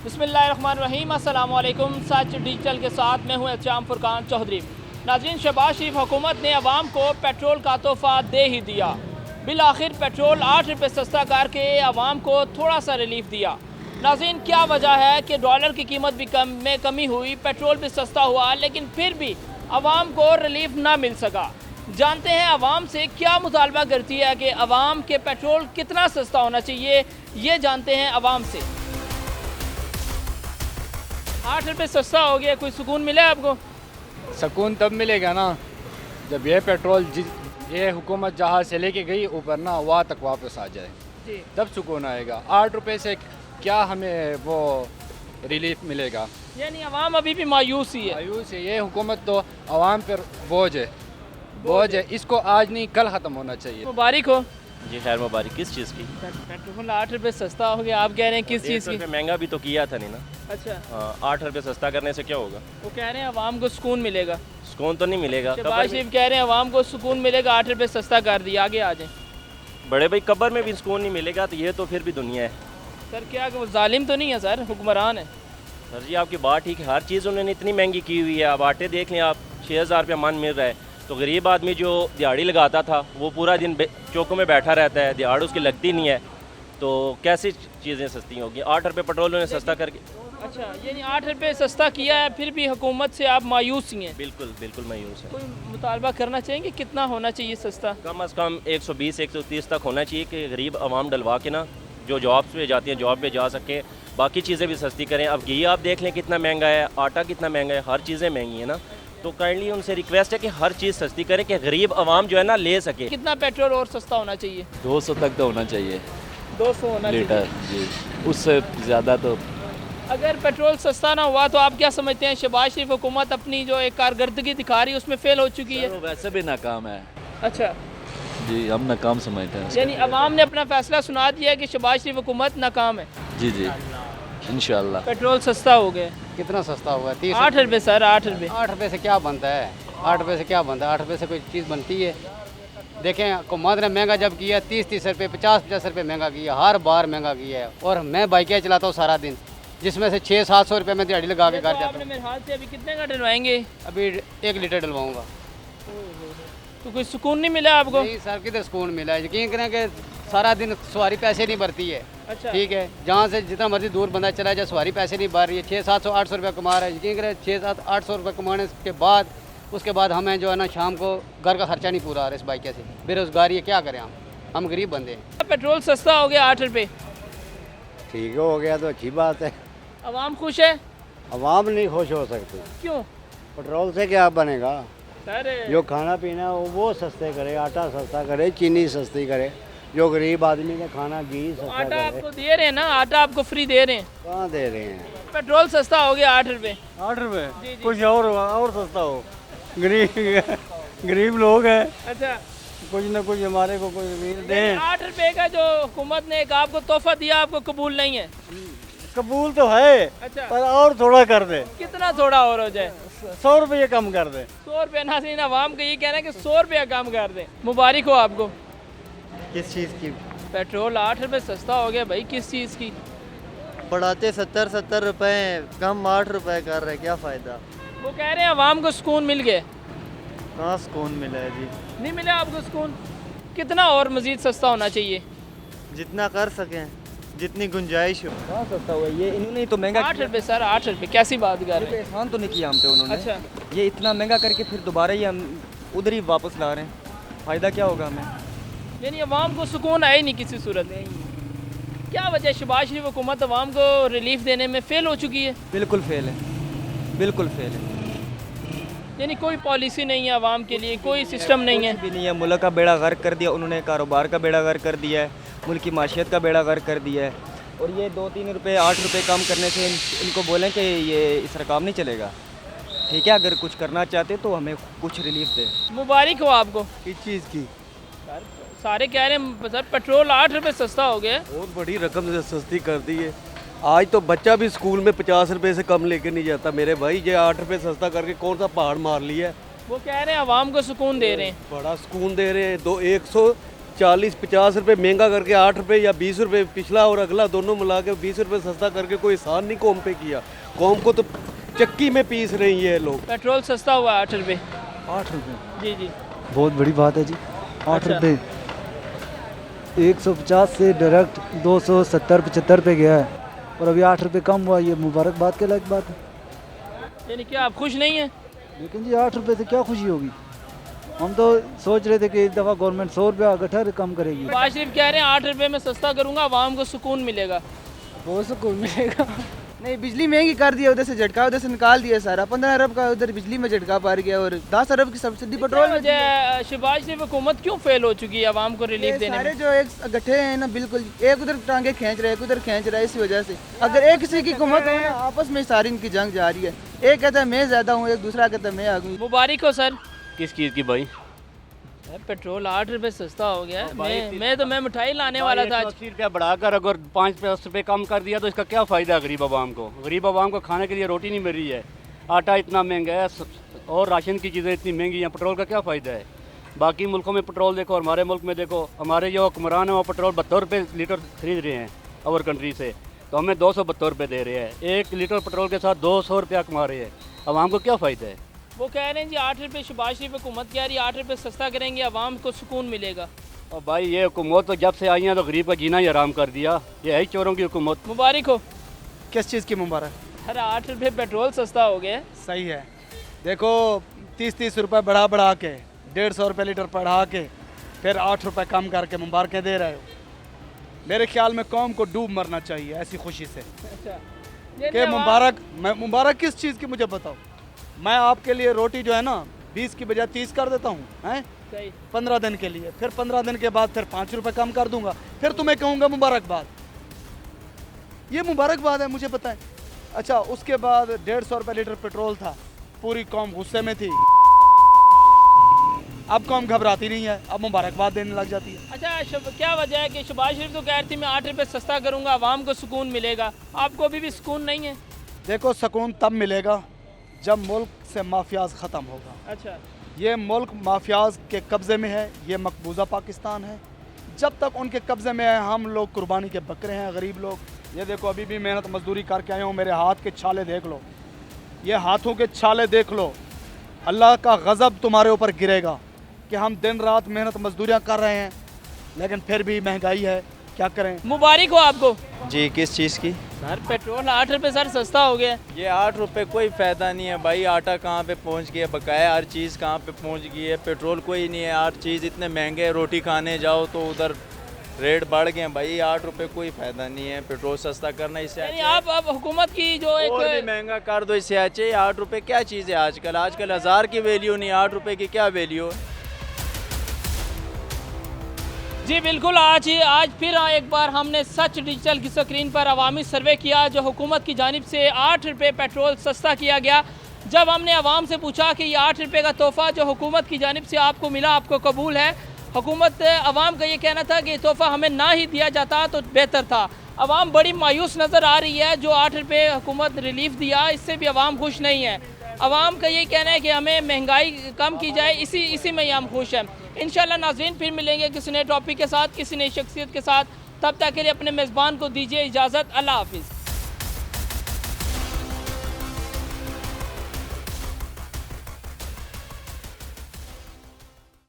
बिस्मिल्लाहिर्रहमानिर्रहीम, अस्सलाम वालेकुम। सच डिजिटल के साथ मैं हूँ एहतशाम फुरकान चौधरी। नाज़रीन, शहबाज शरीफ हुकूमत ने अवाम को पेट्रोल का तोहफ़ा दे ही दिया। बिल आखिर पेट्रोल 8 रुपये सस्ता करके अवाम को थोड़ा सा रिलीफ दिया। नाज़रीन, क्या वजह है कि डॉलर की कीमत भी में कमी हुई, पेट्रोल भी सस्ता हुआ, लेकिन फिर भी अवाम को रिलीफ ना मिल सका। जानते हैं अवाम से क्या मुतालबा करती है कि अवाम के पेट्रोल कितना सस्ता होना चाहिए, ये जानते हैं अवाम से। 8 रुपये सस्ता हो गया, कोई सुकून मिला आपको? सुकून तब मिलेगा ना जब ये पेट्रोल ये हुकूमत जहाँ से लेके गई ऊपर ना वहाँ तक वापस आ जाए जी। तब सुकून आएगा। 8 रुपये से क्या हमें वो रिलीफ मिलेगा? यानी अवाम अभी भी मायूस ही है। मायूस है ये हुकूमत, तो आवाम पर बोझ है। इसको आज नहीं कल ख़त्म होना चाहिए। मुबारक हो जी, खैर मुबारक। किस चीज़ की? पेट्रोल 8 रुपये सस्ता हो गया, आप कह रहे हैं किस चीज़ की? महंगा भी तो किया था नहीं ना। अच्छा, हाँ, 8 रुपये सस्ता करने से क्या होगा? वो कह रहे हैं अवाम को सुकून मिलेगा। सुकून तो नहीं मिलेगा। शहबाज शरीफ कह रहे हैं अवाम को सुकून मिलेगा, 8 रुपये सस्ता कर दिया। आगे आ जाए। बड़े भाई, कब्र में भी सुकून नहीं मिलेगा तो ये तो फिर भी दुनिया है। सर क्या वो जालिम तो नहीं है सर, हुक्मरान है। सर जी, आपकी बात ठीक है। हर चीज़ उन्होंने इतनी महंगी की हुई है। अब आटे देख लें आप, 6,000 रुपया मन मिल रहा है, तो गरीब आदमी जो दिहाड़ी लगाता था वो पूरा दिन चौकों में बैठा रहता है, दिहाड़ उसकी लगती नहीं है, तो कैसी चीज़ें सस्ती होगी? 8 रुपये पेट्रोल उन्होंने सस्ता करके। अच्छा, यानी 8 रुपये सस्ता किया है, फिर भी हुकूमत से आप मायूस ही हैं? बिल्कुल बिल्कुल मायूस है। कोई मुतालबा करना चाहेंगे कितना होना चाहिए सस्ता? कम अज़ कम 120-130 तक होना चाहिए कि गरीब आवाम डलवा के ना जो जॉब पे जाती हैं जॉब पे जा सके, बाकी चीज़ें भी सस्ती करें। अब घी आप देख लें कितना महंगा है, आटा कितना महंगा है, हर चीज़ें महंगी है ना, तो काइंडली उनसे रिक्वेस्ट है कि हर चीज़ सस्ती करें कि गरीब आवाम जो है ना ले सके। कितना पेट्रोल और सस्ता होना चाहिए? 200 तक तो होना चाहिए 200 होना लीटर चाहिए। जी, उससे ज़्यादा तो। अगर पेट्रोल सस्ता ना हुआ तो आप क्या समझते हैं शहबाज शरीफ हुकूमत अपनी जो एक कारकर्दगी दिखा रही है उसमें फेल हो चुकी है? वो वैसे भी नाकाम है अच्छा जी, हम नाकाम समझते हैं उसको। यानी अवाम ने अपना फैसला सुना दिया है कि शहबाज शरीफ हुकूमत नाकाम है। जी जी, इंशाल्लाह। पेट्रोल सस्ता हो गया। कितना सस्ता हुआ है? 30 8 रुपये सर, 8 रुपये। 8 रुपये से क्या बनता है? 8 रुपये से क्या बनता है? 8 रुपये से कोई चीज़ बनती है? देखें, हुकूमत ने महंगा जब किया 30-30 रुपये 50-50 रुपये महंगा किया, हर बार महंगा किया है। और मैं बाइकें चलाता हूँ सारा दिन, जिसमें से 600-700 रुपये मैं दिहाड़ी लगा के घर जाता आपने हूँ। मेरे हाथ से अभी कितने का डलवाएंगे? अभी 1 लीटर डलवाऊँगा। तो कोई सुकून नहीं मिला आपको? नहीं सर, किधर सुकून मिला है? यकीन करें कि सारा दिन सवारी पैसे नहीं भरती है। अच्छा, ठीक है, जहाँ से जितना मर्जी दूर बंदा चला जाए सवारी पैसे नहीं भर रही है। 600-700-800 रुपये कमा रहा है। यकीन करें 600-800 रुपये कमाने के बाद उसके बाद हमें जो है ना शाम को घर का खर्चा नहीं पूरा आ रहा इस बाइक से। बेरोज़गारी है, क्या करें हम गरीब बंदे हैं। पेट्रोल सस्ता हो गया 8 रुपये, ठीक हो गया तो अच्छी बात है। अवाम खुश है? अवाम नहीं खुश हो सकती। क्यों पेट्रोल से क्या बनेगा? सर? जो खाना पीना वो सस्ते करे, आटा सस्ता करे, चीनी सस्ती करे, जो गरीब आदमी ने खाना घी सस्ता आटा करे। आपको दे रहे हैं ना, आटा आपको फ्री दे रहे हैं। कहाँ दे रहे हैं? पेट्रोल सस्ता हो गया 8 रुपये। 8 रुपये जी, जी। कुछ और सस्ता हो। गरीब लोग हैं, अच्छा, कुछ न कुछ हमारे को कुछ दें। 8 रुपये का जो हुकूमत ने एक आपको तोहफा दिया, आपको कबूल नहीं है? कबूल तो है, अच्छा, पर और थोड़ा कर दे। कितना थोड़ा और हो जाए? 100 रुपये कम कर दे। 100 रुपये? नाज़रीन, अवाम का ये कहना है कि 100 रुपया कम कर दें। मुबारक हो आपको। किस चीज़ की? पेट्रोल 8 रुपये सस्ता हो गया भाई, किस चीज़ की? बढ़ाते 70-70 रुपए, कम 8 रुपए कर रहे, क्या फ़ायदा? वो कह रहे हैं अवाम को सुकून मिल गया। कहाँ सुकून मिला है जी? नहीं मिला आपको सुकून? कितना और मज़ीद सस्ता होना चाहिए? जितना कर सकें, जितनी गुंजाइश हो। कहाँ सस्ता हुआ ये? इन्होंने ही तो महंगा 8 रुपये सर, 8 रुपये कैसी बात कर रहे हैं? एहसान तो नहीं किया हम पे उन्होंने। अच्छा, ये इतना महंगा करके फिर दोबारा ही हम उधर ही वापस ला रहे हैं, फ़ायदा क्या होगा हमें? यानी अवाम को सुकून आए नहीं किसी सूरत में। क्या वजह शहबाज शरीफ हुकूमत अवाम को रिलीफ देने में फेल हो चुकी है? बिल्कुल फेल है, बिल्कुल फेल है। यानी कोई पॉलिसी नहीं है अवाम के लिए, कोई सिस्टम नहीं है? कुछ भी नहीं है। मुल्क का बेड़ा गर्क कर दिया उन्होंने, कारोबार का बेड़ा गर्क कर दिया है, मुल्क की माशियत का बेड़ा गर्क कर दिया है। और ये 2-3 रुपये 8 रुपये कम करने से इनको बोलें कि ये इस रकम नहीं चलेगा। ठीक है, अगर कुछ करना चाहते तो हमें कुछ रिलीफ दे। मुबारक हो आपको। किस चीज़ की? सारे कह रहे हैं सर पेट्रोल 8 रुपये सस्ता हो गया। बहुत बड़ी रकम से सस्ती कर दी है। आज तो बच्चा भी स्कूल में 50 रुपए से कम लेके नहीं जाता मेरे भाई। ये 8 रुपये सस्ता करके कौन सा पहाड़ मार लिया है? वो कह रहे हैं अवाम को सुकून दे रहे हैं। बड़ा सुकून दे रहे हैं। 100 40-50 रुपए महंगा करके 8 रुपए या 20 रुपए पिछला और अगला दोनों मिला के 20 रुपए सस्ता करके कोई एहसान नहीं कौम पे किया। कौम को तो चक्की में पीस रही है लोग। पेट्रोल सस्ता हुआ 8 रुपये। 8 रुपये जी जी, बहुत बड़ी बात है जी। 8 अच्छा। रुपये 150 से डायरेक्ट 270-75 पे गया है और अभी 8 रुपये कम हुआ, ये मुबारकबाद के लायक बात है। यानी क्या आप खुश नहीं हैं? लेकिन जी 8 रुपये से क्या खुशी होगी। हम तो सोच रहे थे कि इस दफ़ा गवर्नमेंट 100 रुपया गठर कम करेगी। नवाज शरीफ कह रहे हैं 8 रुपये में सस्ता करूँगा, आवाम को सुकून मिलेगा। बहुत सुकून मिलेगा। नहीं, बिजली महंगी कर दी है, उधर से झटका उधर से निकाल दिया सारा। 15 अरब का उधर बिजली में झटका पड़ गया और 10 अरब की सब्सिडी पेट्रोल में। शहबाज शरीफ हुकूमत क्यों फेल हो चुकी है आवाम को रिलीफ देने सारे में? जो एक गठे हैं ना, बिल्कुल एक उधर टांगे खींच रहे, एक उधर खींच रहा है। इसी वजह से अगर एक किसी की हुकूमत है, आपस में सारी इनकी जंग जारी है। एक कहता है मैं ज्यादा हूँ, एक दूसरा कहता है मैं आगू। मुबारक हो सर। किस चीज़ की भाई? पेट्रोल 8 रुपये सस्ता हो गया है। मैं मिठाई लाने वाला था आज। 80 रुपया बढ़ाकर अगर 5-10 रुपये कम कर दिया तो इसका क्या फ़ायदा गरीब आवाम को? गरीब आवाम को खाने के लिए रोटी नहीं मिल रही है, आटा इतना महंगा है और राशन की चीज़ें इतनी महंगी हैं, पेट्रोल का क्या फ़ायदा है? बाकी मुल्कों में पेट्रोल देखो, हमारे मुल्क में देखो, हमारे जो हुक्मरान हैं वो पेट्रोल 72 रुपये लीटर खरीद रहे हैं अवर कंट्री से, तो हमें 272 रुपये दे रहे हैं। 1 लीटर पेट्रोल के साथ 200 रुपया कमा रहे हैं, आवाम को क्या फ़ायदा है? वो कह रहे हैं जी 8 रुपये, शहबाज शरीफ हुकूमत कह रही है 8 रुपये सस्ता करेंगे, आवाम को सुकून मिलेगा। और भाई ये हुकूमत तो जब से आई है तो गरीब का जीना ही आराम कर दिया। ये है ही चोरों की हुकूमत। मुबारक हो। किस चीज़ की मुबारक? अरे 8 रुपये पेट्रोल सस्ता हो गया है। सही है। देखो 30-30 रुपये बढ़ा के 150 रुपये लीटर बढ़ा के फिर 8 रुपये कम करके मुबारकें दे रहे हो। मेरे ख्याल में कौम को डूब मरना चाहिए ऐसी खुशी से। अच्छा, कि मुबारक किस चीज़ की मुझे बताओ। मैं आपके लिए रोटी जो है ना 20 की बजाय 30 कर देता हूँ, हैं 15 दिन के लिए, फिर 15 दिन के बाद फिर 5 रुपये कम कर दूंगा, फिर तुम्हें कहूँगा मुबारकबाद। ये मुबारकबाद है, मुझे पता है। अच्छा, उसके बाद 150 रुपये लीटर पेट्रोल था, पूरी कौम गुस्से में थी। अब कौम घबराती नहीं है, अब मुबारकबाद देने लग जाती है। अच्छा, क्या वजह है कि शहबाज शरीफ तो कह रही थी मैं 8 रुपये सस्ता करूँगा, आवाम को सुकून मिलेगा, आपको अभी भी सुकून नहीं है? देखो, सुकून तब मिलेगा जब मुल्क से माफियाज ख़त्म होगा। अच्छा, ये मुल्क माफियाज के कब्ज़े में है, ये मकबूजा पाकिस्तान है। जब तक उनके कब्ज़े में है हम लोग कुर्बानी के बकरे हैं, गरीब लोग। ये देखो, अभी भी मेहनत मजदूरी करके आए हूँ, मेरे हाथ के छाले देख लो, ये हाथों के छाले देख लो। अल्लाह का गज़ब तुम्हारे ऊपर गिरेगा कि हम दिन रात मेहनत मजदूरियाँ कर रहे हैं, लेकिन फिर भी महंगाई है, क्या करें। मुबारक हो आपको। जी, किस चीज़ की? सर पेट्रोल 8 रुपये सर सस्ता हो गया। ये 8 रुपये कोई फ़ायदा नहीं है भाई। आटा कहाँ पे पहुँच गया, बकाया हर चीज़ कहाँ पे पहुँच गई है, पेट्रोल कोई नहीं है, हर चीज़ इतने महंगे। रोटी खाने जाओ तो उधर रेट बढ़ गए भाई। 8 रुपये कोई फ़ायदा नहीं है, पेट्रोल सस्ता करना इससे यानी आप अब हुकूमत की जो एक और भी महंगा कर दो इससे अच्छे। 8 रुपये क्या चीज़ है आजकल? 1000 की वैल्यू नहीं, 8 रुपये की क्या वैल्यू है? जी बिल्कुल। आज फिर एक बार हमने सच डिजिटल की स्क्रीन पर अवामी सर्वे किया जो हुकूमत की जानिब से 8 रुपये पेट्रोल सस्ता किया गया। जब हमने आवाम से पूछा कि ये 8 रुपये का तोहफ़ा जो हुकूमत की जानिब से आपको मिला, आपको कबूल है? हुकूमत आवाम का ये कहना था कि तोहफ़ा हमें ना ही दिया जाता तो बेहतर था। आवाम बड़ी मायूस नज़र आ रही है। जो 8 रुपये हुकूमत रिलीफ दिया, इससे भी आवाम खुश नहीं है। आवाम का ये कहना है कि हमें महंगाई कम की जाए, इसी में ही हम खुश हैं। इंशाल्लाह नाज़रीन फिर मिलेंगे किसी नए टॉपिक के साथ, किसी नई शख्सियत के साथ। तब तक के लिए अपने मेज़बान को दीजिए इजाज़त। अल्लाह हाफिज़।